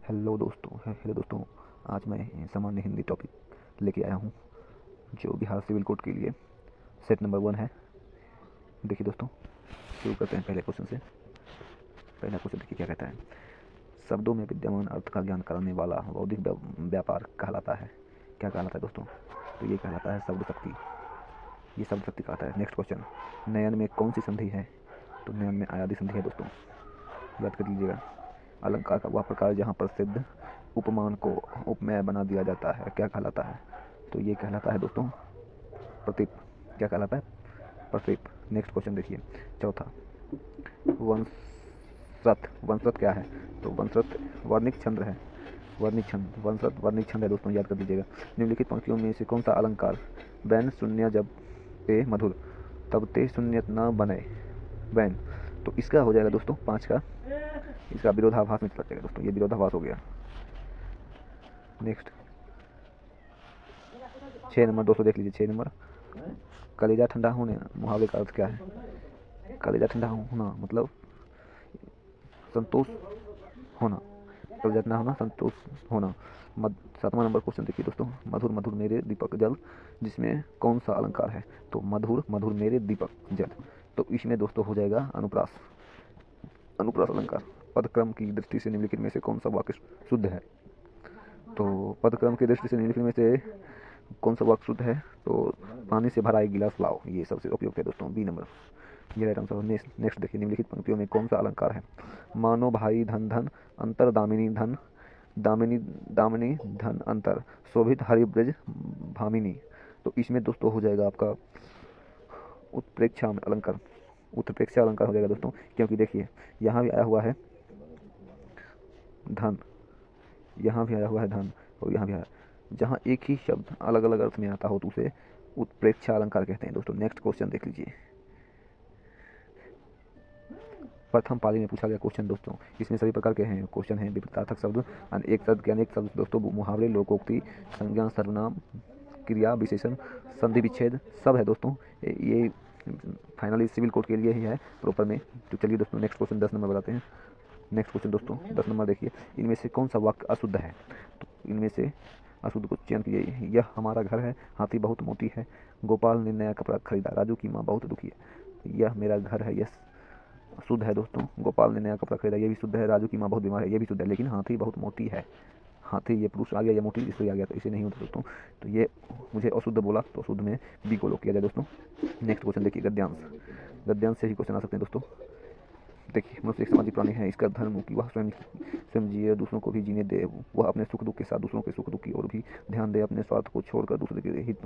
Hello दोस्तों। आज मैं सामान्य हिंदी टॉपिक लेके आया हूँ जो बिहार सिविल कोड के लिए सेट नंबर 1 है। देखिए दोस्तों, शुरू करते हैं पहले क्वेश्चन से। पहला क्वेश्चन देखिए क्या कहता है। शब्दों में विद्यमान अर्थ का ज्ञान कराने वाला बौद्धिक व्यापार कहलाता है। क्या कहलाता है दोस्तों? तो ये कहलाता है शब्द शक्ति। ये शब्द शक्ति कहलाता है। नेक्स्ट क्वेश्चन, नयन में कौन सी संधि है? तो नयन में आयादी संधि है दोस्तों, याद कर लीजिएगा। अलंकार का वह प्रकार जहाँ प्रसिद्ध उपमान को उपमेय बना दिया जाता है क्या कहलाता है? तो ये कहलाता है दोस्तों प्रतीप। क्या कहलाता है? प्रतीप। नेक्स्ट क्वेश्चन देखिए चौथा, वंशरथ। वंशरथ क्या है? तो वंशरथ वर्णिक छंद है। वर्णिक छंद, वंशरथ वर्णिक छंद है दोस्तों, याद कर दीजिएगा। निम्नलिखित पंक्तियों में से कौन सा अलंकार बैन शून्य जब पे मधुर तब ते शून्य न बने बैन? तो इसका हो जाएगा दोस्तों 5 का, इसका विरोधाभास में चला जाएगा दोस्तों। ये विरोधाभास हो गया। नेक्स्ट 6 नंबर दोस्तों देख लीजिए। 6 नंबर, कलेजा ठंडा होने मुहावरे का अर्थ क्या है? कलेजा ठंडा होना मतलब संतोष होना। कलेजा ठंडा होना, संतोष होना। 7वां नंबर क्वेश्चन देखिए दोस्तों, मधुर मधुर मेरे दीपक जल जिसमें कौन सा अलंकार है? तो मधुर मधुर मेरे दीपक जल, तो इसमें दोस्तों हो जाएगा अनुप्रास। अनुप्रास अलंकार। पदक्रम की दृष्टि से निम्नलिखित में से कौन सा वाक्य शुद्ध है? तो पदक्रम की दृष्टि से निम्नलिखित में से कौन सा वाक्य शुद्ध है? तो पानी से भरा एक गिलास लाओ, ये सबसे उपयुक्त है दोस्तों। बी नंबर, ये राइट आंसर। नेक्स्ट देखिए, निम्नलिखित पंक्तियों में कौन सा अलंकार है? मानो भाई धन धन अंतर दामिनी धन दामिनी दामिनी धन अंतर शोभित हरिब्रज भामिनी। तो इसमें दोस्तों हो जाएगा आपका उत्प्रेक्षा अलंकार। उत्प्रेक्षा अलंकार हो जाएगा दोस्तों, क्योंकि देखिए यहाँ भी आया हुआ है धन, यहाँ भी आया हुआ है धन, और यहाँ भी आया। जहाँ एक ही शब्द अलग अलग अर्थ में आता हो तो उसे उत्प्रेक्षा अलंकार कहते हैं दोस्तों। नेक्स्ट क्वेश्चन देख लीजिए। प्रथम पाली में पूछा गया क्वेश्चन दोस्तों, इसमें सभी प्रकार के हैं क्वेश्चन हैं। विपरीतार्थक शब्द, एक शब्द के अनेक शब्द दोस्तों, मुहावरे, लोकोक्ति, संज्ञा, सर्वनाम, क्रिया, विशेषण, संधि विच्छेद सब है दोस्तों। ये फाइनली सिविल कोड के लिए ही है प्रॉपर में। तो चलिए दोस्तों नेक्स्ट क्वेश्चन 10 नंबर बताते हैं। नेक्स्ट क्वेश्चन दोस्तों 10 नंबर देखिए, इनमें से कौन सा वाक्य अशुद्ध है? तो इनमें से अशुद्ध को चयन कीजिए। यह हमारा घर है, हाथी बहुत मोटी है, गोपाल ने नया कपड़ा खरीदा, राजू की माँ बहुत दुखी है। यह मेरा घर है, यह शुद्ध है दोस्तों। गोपाल ने नया कपड़ा खरीदा, ये भी शुद्ध है। राजू की माँ बहुत बीमार है, ये भी शुद्ध है। लेकिन हाथी बहुत मोटी है, हाथी ये पुरुष आ गया, ये मोटी स्त्री आ गया, तो इसे नहीं होता दोस्तों। तो ये मुझे अशुद्ध बोला, तो अशुद्ध में बी को लोग किया जाए दोस्तों। नेक्स्ट क्वेश्चन देखिए, गद्यांश। गद्यांश से ही क्वेश्चन आ सकते हैं दोस्तों। देखिए, मनुष्य एक सामाजिक प्राणी है, इसका धर्म कि वह स्वयं स्वयं जिए, दूसरों को भी जीने दे। वह अपने सुख दुख के साथ दूसरों के सुख दुख की ओर भी ध्यान दे, अपने स्वार्थ को छोड़कर दूसरे के हित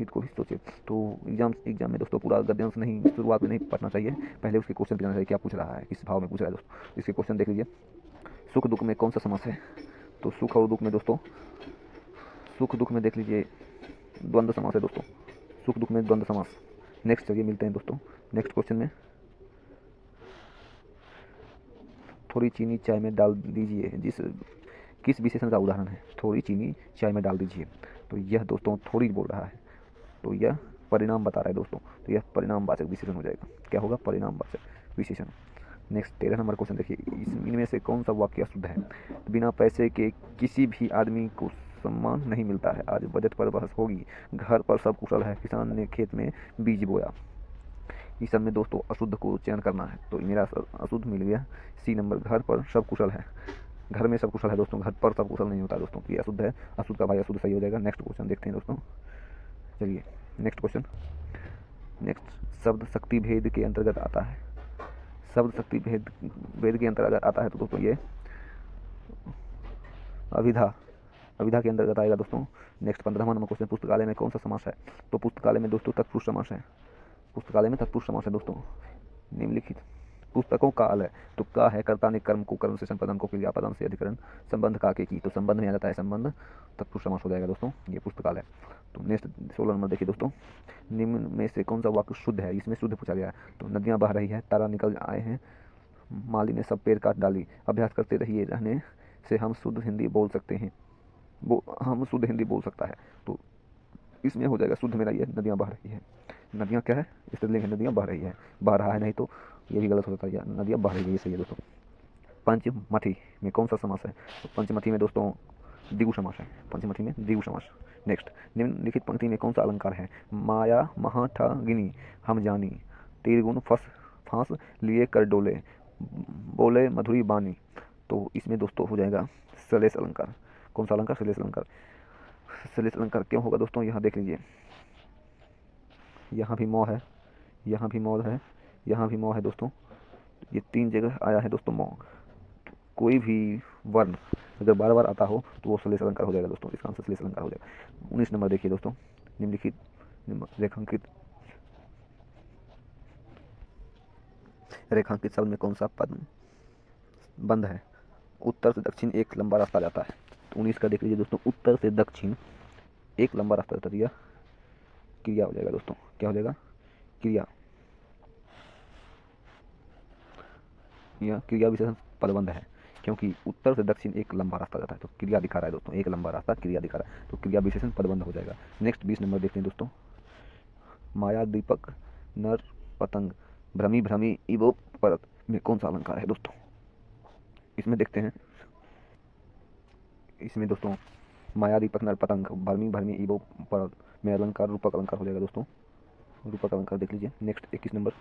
को भी सोचे। तो एग्जाम में दोस्तों पूरा गद्यांश नहीं, शुरुआत में नहीं पढ़ना चाहिए, पहले उसके क्वेश्चन जाना चाहिए क्या पूछ रहा है, किस भाव में पूछ रहा है दोस्तों। इसके क्वेश्चन देख लीजिए। सुख दुख में कौन सा समास है? तो सुख और दुख में दोस्तों, सुख दुख में देख लीजिए द्वंद्व समास है दोस्तों। सुख दुख में द्वंद्व समास। नेक्स्ट चलिए मिलते हैं दोस्तों नेक्स्ट क्वेश्चन में। थोड़ी चीनी चाय में डाल दीजिए, किस विशेषण का उदाहरण है? थोड़ी चीनी चाय में डाल दीजिए, तो यह दोस्तों थोड़ी बोल रहा है, तो यह परिणाम बता रहा है दोस्तों, तो यह परिणामवाचक विशेषण हो जाएगा। क्या होगा? परिणामवाचक विशेषण। नेक्स्ट 13 नंबर क्वेश्चन देखिए, इनमें से कौन सा वाक्य अशुद्ध है? बिना पैसे के किसी भी आदमी को सम्मान नहीं मिलता है, आज बजट पर बहस होगी, घर पर सब कुशल है, किसान ने खेत में बीज बोया। इस सब में दोस्तों अशुद्ध को चयन करना है, तो मेरा अशुद्ध मिल गया सी नंबर, घर पर सब कुशल है। घर में सब कुशल है दोस्तों, घर पर सब कुशल नहीं होता दोस्तों, तो ये अशुद्ध है। अशुद्ध का भाई अशुद्ध सही हो जाएगा। नेक्स्ट क्वेश्चन देखते हैं दोस्तों। चलिए नेक्स्ट क्वेश्चन। नेक्स्ट, शब्द शक्ति भेद के अंतर्गत आता है। शब्द शक्ति भेद के अंतर्गत आता है तो दोस्तों ये अभिधा, अभिधा के अंतर्गत आएगा दोस्तों। नेक्स्ट 15वां नंबर क्वेश्चन, पुस्तकालय में कौन सा समास है? तो पुस्तकालय में दोस्तों तत्पुरुष समास है। पुस्तकालय में तत्पुरुष समास है दोस्तों। निम्नलिखित पुस्तकों का है, तो का है कर्ता ने कर्म को कर्म से संपादन को क्रियापदन से अधिकरण संबंध का के की, तो संबंध में आ जाता है संबंध, तत्पुरुष समास हो जाएगा दोस्तों ये पुस्तकालय। तो नेक्स्ट 16 नंबर देखिए दोस्तों, निम्न में से कौन सा वाक्य शुद्ध है? इसमें शुद्ध पूछा गया है। तो नदियाँ बह रही है, तारा निकल आए हैं, माली ने सब पेड़ काट डाली, अभ्यास करते रहिए, रहने से हम शुद्ध हिंदी बोल सकते हैं, वो हम शुद्ध हिंदी बोल सकता है। तो इसमें हो जाएगा शुद्ध मेरा ये नदियाँ बह रही है। नदियाँ क्या है? स्त्रीलिंग है, नदियाँ बह रही है, बह रहा है नहीं तो ये भी गलत हो सकता है, नदियाँ बह रही है, ये सही है दोस्तों। पंचमठि में कौन सा समास है? तो पंचमठि में दोस्तों द्विगु समास है, पंचमठि में द्विगु समास। नेक्स्ट, निम्नलिखित पंक्ति में कौन सा अलंकार है? माया महाठगिनी हम जानी, तीर गुण फंस फांस लिए कर डोले, बोले मधुरी बानी। तो इसमें दोस्तों हो जाएगा सलेस अलंकार। कौन सा अलंकार? सलेस अलंकार। सलेस अलंकार क्यों होगा दोस्तों? यहाँ देख लीजिए, यहाँ भी मौ है, यहाँ भी मौ है, यहाँ भी मौ है दोस्तों, ये 3 जगह आया है दोस्तों मौ। कोई भी वर्ण अगर बार बार आता हो तो वो सलेस अलंकार हो जाएगा दोस्तों, इसका आंसर सलेस अलंकार हो जाएगा। 19 नंबर देखिए दोस्तों, निम्नलिखित रेखांकित शब्द में कौन सा पद बंद है? उत्तर से दक्षिण एक लंबा रास्ता जाता है। तो 19 का देख लीजिए दोस्तों, उत्तर से दक्षिण एक लंबा रास्ता जाता है, यह क्रिया हो जाएगा दोस्तों। क्या हो जाएगा? क्रिया। यह क्रिया विशेषण पदबंध है, क्योंकि उत्तर से दक्षिण एक लंबा रास्ता जाता है, तो क्रिया दिखा रहा है दोस्तों, एक लंबा रास्ता क्रिया दिखा रहा है, तो क्रिया विशेषण पदबंध हो जाएगा। नेक्स्ट 20 नंबर देखते हैं दोस्तों, माया दीपक नर पतंग भ्रमी भ्रमी इवो परत में कौन सा अलंकार है दोस्तों? इसमें देखते हैं, इसमें दोस्तों माया दीपक नर पतंग भरमी भरमी इवो परत में अलंकार रूपक अलंकार हो जाएगा दोस्तों, रूपक अलंकार देख लीजिए। नेक्स्ट 21 नंबर,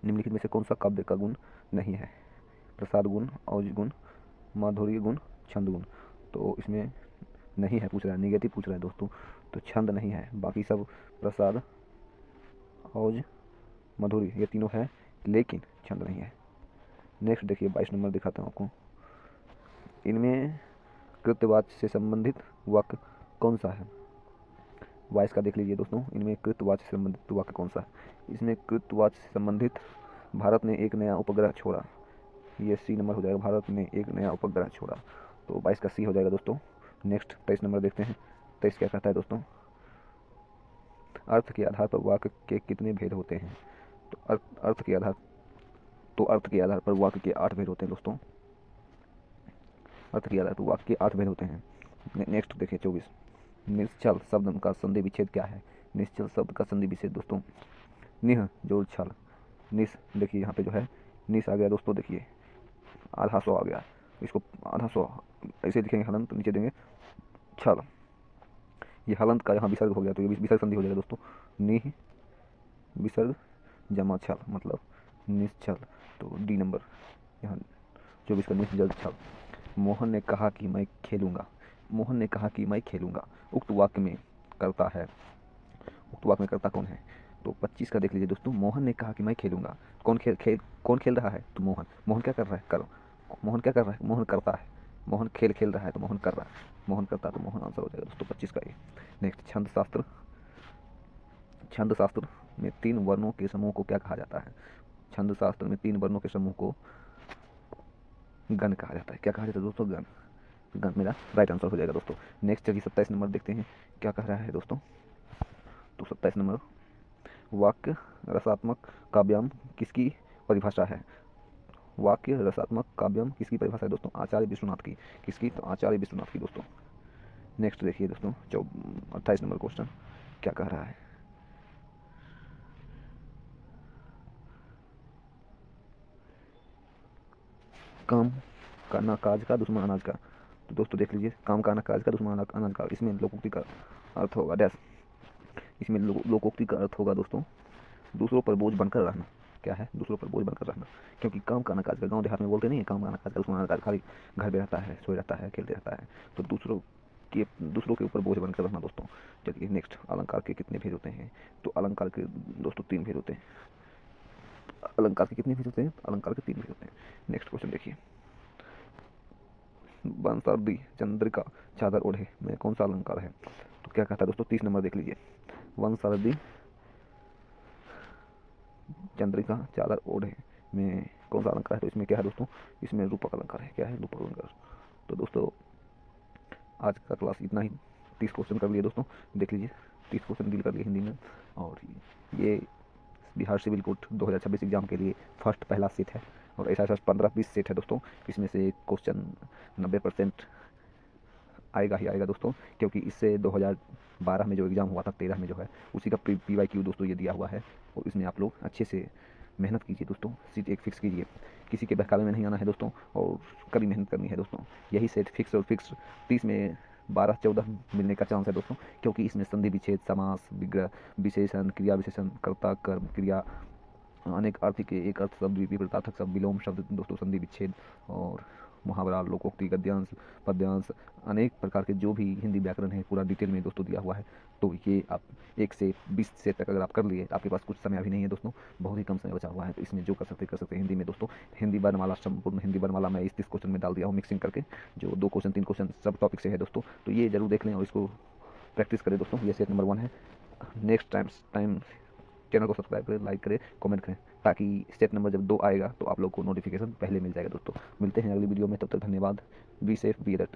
निम्नलिखित में से कौन सा काव्य का गुण नहीं है? प्रसाद गुण, औज गुण, माधुर्य गुण, छंद गुण। तो इसमें नहीं है पूछ रहा है, निगेटिव पूछ रहा है दोस्तों, तो छंद नहीं है, बाकी सब प्रसाद, औज, मधुरी ये तीनों है, लेकिन छंद नहीं है। नेक्स्ट देखिए 22 नंबर दिखाता हूँ आपको, इनमें कृत्यवाच्य से संबंधित वाक्य कौन सा है? 22 का देख लीजिए दोस्तों, इनमें कृत्यवाच्य से संबंधित वाक्य कौन सा है? इसमें कृत्यवाच्य से संबंधित भारत ने एक नया उपग्रह छोड़ा, ये सी नंबर हो जाएगा, भारत ने एक नया उपग्रह छोड़ा, तो 22 का सी हो जाएगा दोस्तों। नेक्स्ट 23 नंबर देखते हैं, 23 क्या कहता है दोस्तों, अर्थ के आधार पर वाक्य के कितने भेद होते हैं? तो अर्थ के आधार पर वाक्य के 8 भेद होते हैं दोस्तों, अर्थ के आधार पर वाक्य के 8 भेद होते हैं। नेक्स्ट देखिए 24, निश्चल शब्द का संधि विच्छेद क्या है? निश्चल शब्द का संधि विच्छेद दोस्तों निह जोड़ छल, निस देखिए यहाँ पे जो है निस आ गया दोस्तों, देखिए आधा सौ आ गया, इसको आधा सौ ऐसे लिखेंगे, हलंत नीचे देंगे छल, ये हलंत का यहाँ विसर्ग हो गया, तो ये विसर्ग संधि हो जाएगा दोस्तों, निह विसर्ग जमा छल मतलब निश्चल। तो डी नंबर यहाँ 24 का निश्चल छल। मोहन ने कहा कि मैं खेलूंगा, मोहन ने कहा कि मैं खेलूंगा, उक्त वाक्य में करता है, उक्त वाक्य में करता कौन है? तो 25 का देख लीजिए दोस्तों, मोहन ने कहा कि मैं खेलूंगा, कौन खेल रहा है? तो मोहन, मोहन क्या कर रहा है? मोहन क्या कर रहा है? मोहन करता है, मोहन खेल रहा है, तो मोहन कर रहा है, मोहन करता है, तो मोहन आंसर हो जाएगा दोस्तों 25 का ये। नेक्स्ट छंद शास्त्र, छंद शास्त्र में 3 वर्णों के समूह को क्या कहा जाता है? छंद शास्त्र में 3 वर्णों के समूह को गण कहा जाता है। क्या कहा जाता है दोस्तों? गण। गण मेरा राइट आंसर हो जाएगा दोस्तों। नेक्स्ट चलिए 27 नंबर देखते हैं क्या कह रहा है दोस्तों। तो 27 नंबर, वाक्य रसात्मक काव्यम किसकी परिभाषा है? वाक्य रसात्मक काव्यम किसकी परिभाषा है दोस्तों? आचार्य विश्वनाथ की। किसकी? तो आचार्य विश्वनाथ की दोस्तों। नेक्स्ट देखिए दोस्तों 28 नंबर क्वेश्चन क्या कह रहा है, काम का ना काज का दुश्मन अनाज का। तो दोस्तों देख लीजिए, काम का ना काज का दुश्मन अनाज का, इसमें लोकोक्ति का अर्थ होगा डैश, इसमें लोकोक्ति का अर्थ होगा दोस्तों दूसरों पर बोझ बनकर रहना। क्या है? दूसरों पर बोझ बनकर रहना, क्योंकि काम का ना काज का, गाँव देहात में बोलते नहीं है काम का ना काज का दुश्मन अनाज का, खाली घर में रहता है, सोए रहता है, खेलते रहता है, तो दूसरों के ऊपर बोझ बनकर रहना दोस्तों। चलिए नेक्स्ट, अलंकार के कितने भेद होते हैं? तो अलंकार के दोस्तों 3 भेद होते हैं। अलंकार के कितने भेद होते हैं? अलंकार के 3 भेद होते हैं। नेक्स्ट क्वेश्चन देखिए, बंसर्दी चंद्रिका चादर ओढ़े में कौन सा अलंकार है? तो क्या कहता है दोस्तों? 30 नंबर देख लीजिए, बंसर्दी चंद्रिका चादर ओढ़े में कौन सा अलंकार है? तो इसमें क्या है दोस्तों? इसमें रूपक अलंकार है। क्या है? रूपक अलंकार। तो दोस्तों आज का क्लास इतना ही, 30 क्वेश्चन कर लिए दोस्तों, देख लीजिए 30 क्वेश्चन डील कर लिए हिंदी में, और ये बिहार सिविल कोड 2026 एग्जाम के लिए फर्स्ट पहला सेट है, और ऐसा 15-20 सेट है दोस्तों, इसमें से क्वेश्चन 90% आएगा ही आएगा दोस्तों, क्योंकि इससे 2012 में जो एग्ज़ाम हुआ था 13 में जो है उसी का PYQ दोस्तों ये दिया हुआ है, और इसमें आप लोग अच्छे से मेहनत कीजिए दोस्तों, सीट एक फिक्स कीजिए, किसी के बहकावे में नहीं आना है दोस्तों, और कड़ी मेहनत करनी है दोस्तों। यही सेट फिक्स और फिक्स 30 में 12-14 मिलने का चांस है दोस्तों, क्योंकि इसमें संधि विच्छेद, समास, विग्रह, विशेषण, क्रिया विशेषण, कर्ता, कर्म, क्रिया, अनेक अर्थ के एक अर्थ शब्द, विपरीतार्थक शब्द, विलोम शब्द दोस्तों, संधि विच्छेद और मुहावरा, लोकोक्ति, गद्यांश, पद्यांश, अनेक प्रकार के जो भी हिंदी व्याकरण है पूरा डिटेल में दोस्तों दिया हुआ है। तो ये आप 1 से 20 सेट तक अगर आप कर लिए, आपके पास कुछ समय अभी नहीं है दोस्तों, बहुत ही कम समय बचा हुआ है, तो इसमें जो कर सकते हिंदी में दोस्तों। हिंदी वर्णमाला, संपूर्ण हिंदी वर्णमाला मैं इस 30 क्वेश्चन में डाल दिया हूँ मिक्सिंग करके, जो 2 क्वेश्चन 3 क्वेश्चन सब टॉपिक से है दोस्तों। तो ये जरूर देख लें और इसको प्रैक्टिस करें दोस्तों। ये सेट नंबर 1 है। नेक्स्ट टाइम चैनल को सब्सक्राइब करें, लाइक करें, कमेंट करें, ताकि स्टेप नंबर जब 2 आएगा तो आप लोग को नोटिफिकेशन पहले मिल जाएगा दोस्तों। मिलते हैं अगली वीडियो में, तब तक धन्यवाद। Be safe, be alert.